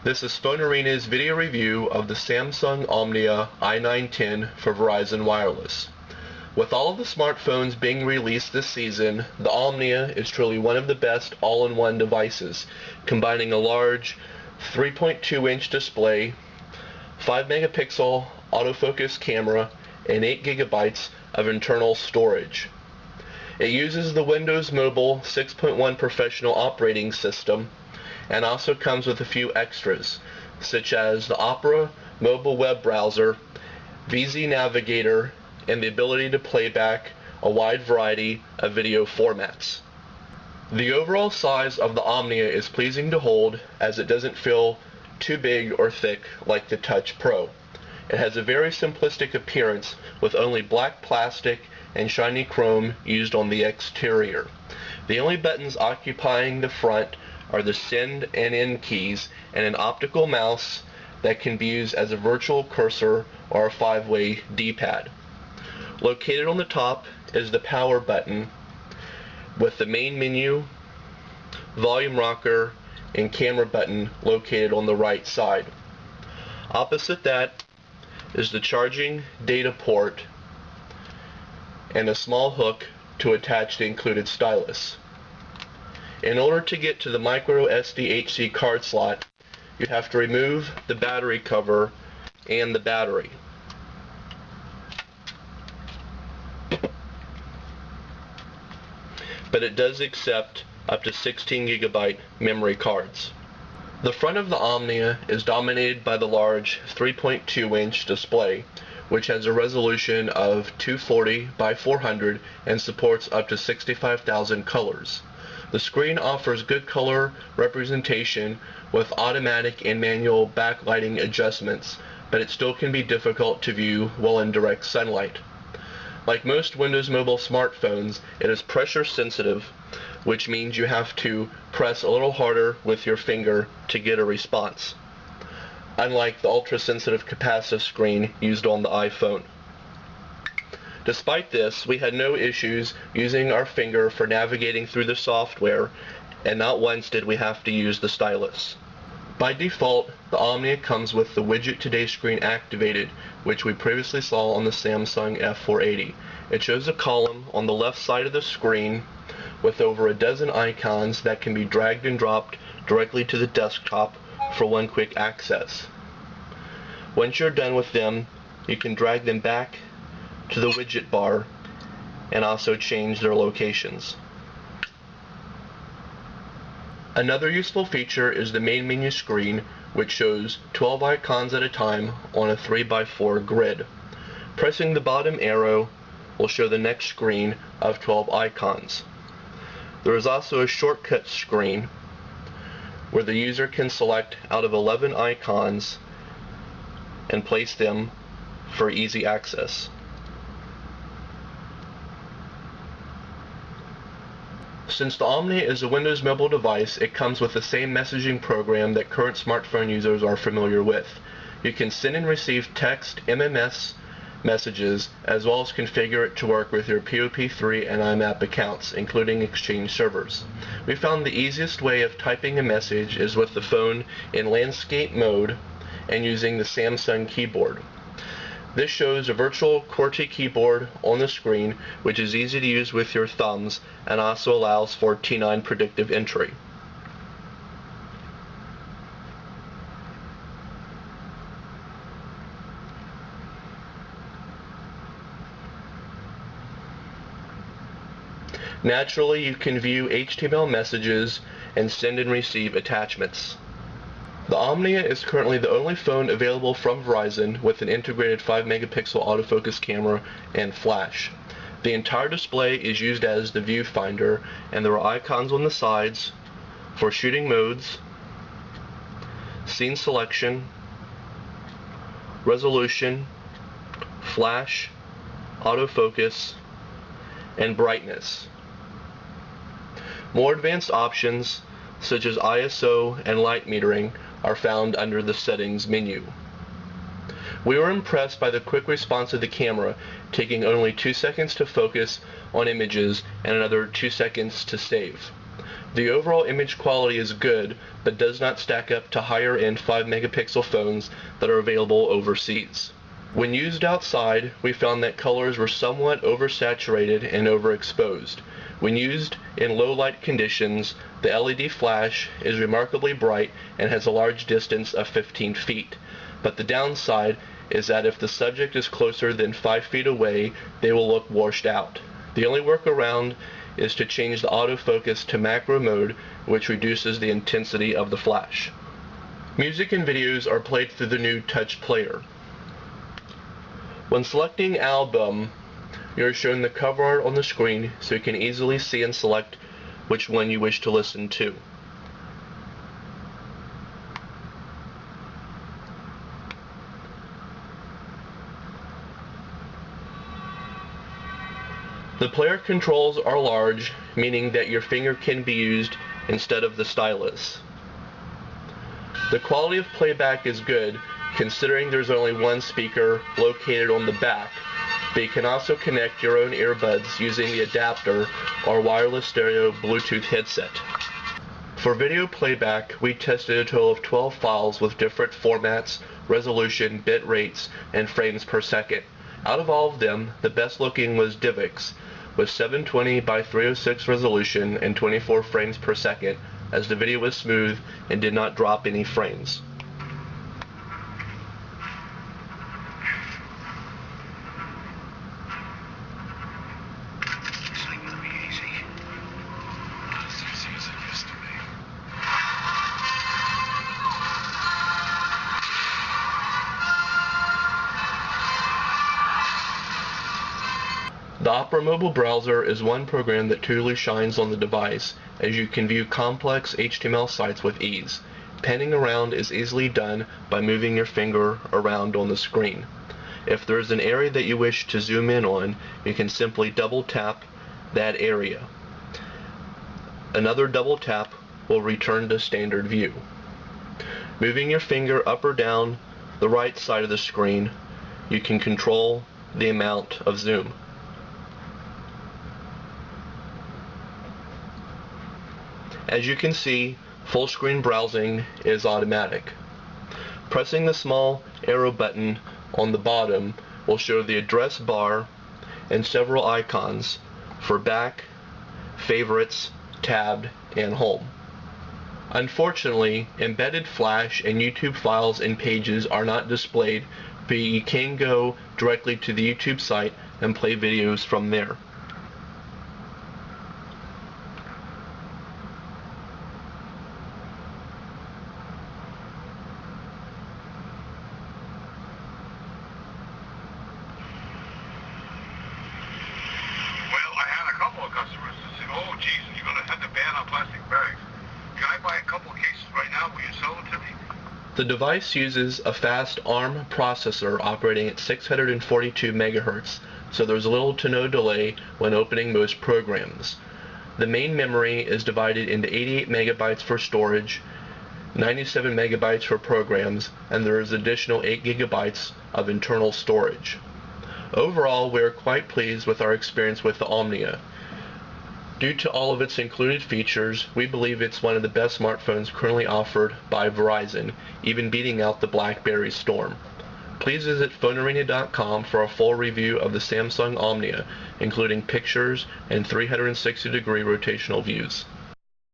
This is Stone Arena's video review of the Samsung Omnia i910 for Verizon Wireless. With all of the smartphones being released this season, the Omnia is truly one of the best all-in-one devices, combining a large 3.2-inch display, 5-megapixel autofocus camera, and 8 gigabytes of internal storage. It uses the Windows Mobile 6.1 Professional operating system, and also comes with a few extras, such as the Opera mobile web browser, VZ Navigator, and the ability to play back a wide variety of video formats. The overall size of the Omnia is pleasing to hold, as it doesn't feel too big or thick like the Touch Pro. It has a very simplistic appearance with only black plastic and shiny chrome used on the exterior. The only buttons occupying the front are the send and end keys and an optical mouse that can be used as a virtual cursor or a 5-way D-pad. Located on the top is the power button with the main menu, volume rocker, and camera button located on the right side. Opposite that is the charging data port and a small hook to attach the included stylus. In order to get to the micro SDHC card slot, you have to remove the battery cover and the battery. But it does accept up to 16 gigabyte memory cards. The front of the Omnia is dominated by the large 3.2-inch display, which has a resolution of 240 by 400 and supports up to 65,000 colors. The screen offers good color representation with automatic and manual backlighting adjustments, but it still can be difficult to view while in direct sunlight. Like most Windows Mobile smartphones, it is pressure sensitive, which means you have to press a little harder with your finger to get a response, unlike the ultra-sensitive capacitive screen used on the iPhone. Despite this, we had no issues using our finger for navigating through the software, and not once did we have to use the stylus. By default, the Omnia comes with the Widget Today screen activated, which we previously saw on the Samsung F480. It shows a column on the left side of the screen with over a dozen icons that can be dragged and dropped directly to the desktop for one quick access. Once you're done with them, you can drag them back to the widget bar and also change their locations. Another useful feature is the main menu screen, which shows 12 icons at a time on a 3x4 grid. Pressing the bottom arrow will show the next screen of 12 icons. There is also a shortcut screen where the user can select out of 11 icons and place them for easy access. Since the Omnia is a Windows mobile device, it comes with the same messaging program that current smartphone users are familiar with. You can send and receive text, MMS messages, as well as configure it to work with your POP3 and IMAP accounts, including Exchange servers. We found the easiest way of typing a message is with the phone in landscape mode and using the Samsung keyboard. This shows a virtual QWERTY keyboard on the screen, which is easy to use with your thumbs and also allows for T9 predictive entry. Naturally, you can view HTML messages and send and receive attachments. The Omnia is currently the only phone available from Verizon with an integrated 5-megapixel autofocus camera and flash. The entire display is used as the viewfinder, and there are icons on the sides for shooting modes, scene selection, resolution, flash, autofocus, and brightness. More advanced options, such as ISO and light metering, are found under the Settings menu. We were impressed by the quick response of the camera, taking only 2 seconds to focus on images and another 2 seconds to save. The overall image quality is good, but does not stack up to higher-end 5-megapixel phones that are available overseas. When used outside, we found that colors were somewhat oversaturated and overexposed. When used in low-light conditions, the LED flash is remarkably bright and has a large distance of 15 feet. But the downside is that if the subject is closer than 5 feet away, they will look washed out. The only workaround is to change the autofocus to macro mode, which reduces the intensity of the flash. Music and videos are played through the new Touch player. When selecting album, you are shown the cover art on the screen so you can easily see and select which one you wish to listen to. The player controls are large, meaning that your finger can be used instead of the stylus. The quality of playback is good, considering there's only one speaker located on the back, but you can also connect your own earbuds using the adapter or wireless stereo Bluetooth headset. For video playback, we tested a total of 12 files with different formats, resolution, bit rates, and frames per second. Out of all of them, the best looking was DivX, with 720 by 306 resolution and 24 frames per second, as the video was smooth and did not drop any frames. The Opera mobile browser is one program that truly shines on the device, as you can view complex HTML sites with ease. Panning around is easily done by moving your finger around on the screen. If there is an area that you wish to zoom in on, you can simply double tap that area. Another double tap will return to standard view. Moving your finger up or down the right side of the screen, you can control the amount of zoom. As you can see, full screen browsing is automatic. Pressing the small arrow button on the bottom will show the address bar and several icons for back, favorites, tabbed, and home. Unfortunately, embedded Flash and YouTube files and pages are not displayed, but you can go directly to the YouTube site and play videos from there. Customers that say, oh geez, you're going to have to ban on plastic bags. Can I buy a couple of cases right now? Will you sell them to me? The device uses a fast ARM processor operating at 642 MHz, so there's little to no delay when opening most programs. The main memory is divided into 88 megabytes for storage, 97 megabytes for programs, and there is additional 8 gigabytes of internal storage. Overall, we are quite pleased with our experience with the Omnia. Due to all of its included features, we believe it's one of the best smartphones currently offered by Verizon, even beating out the BlackBerry Storm. Please visit phonearena.com for a full review of the Samsung Omnia, including pictures and 360-degree rotational views.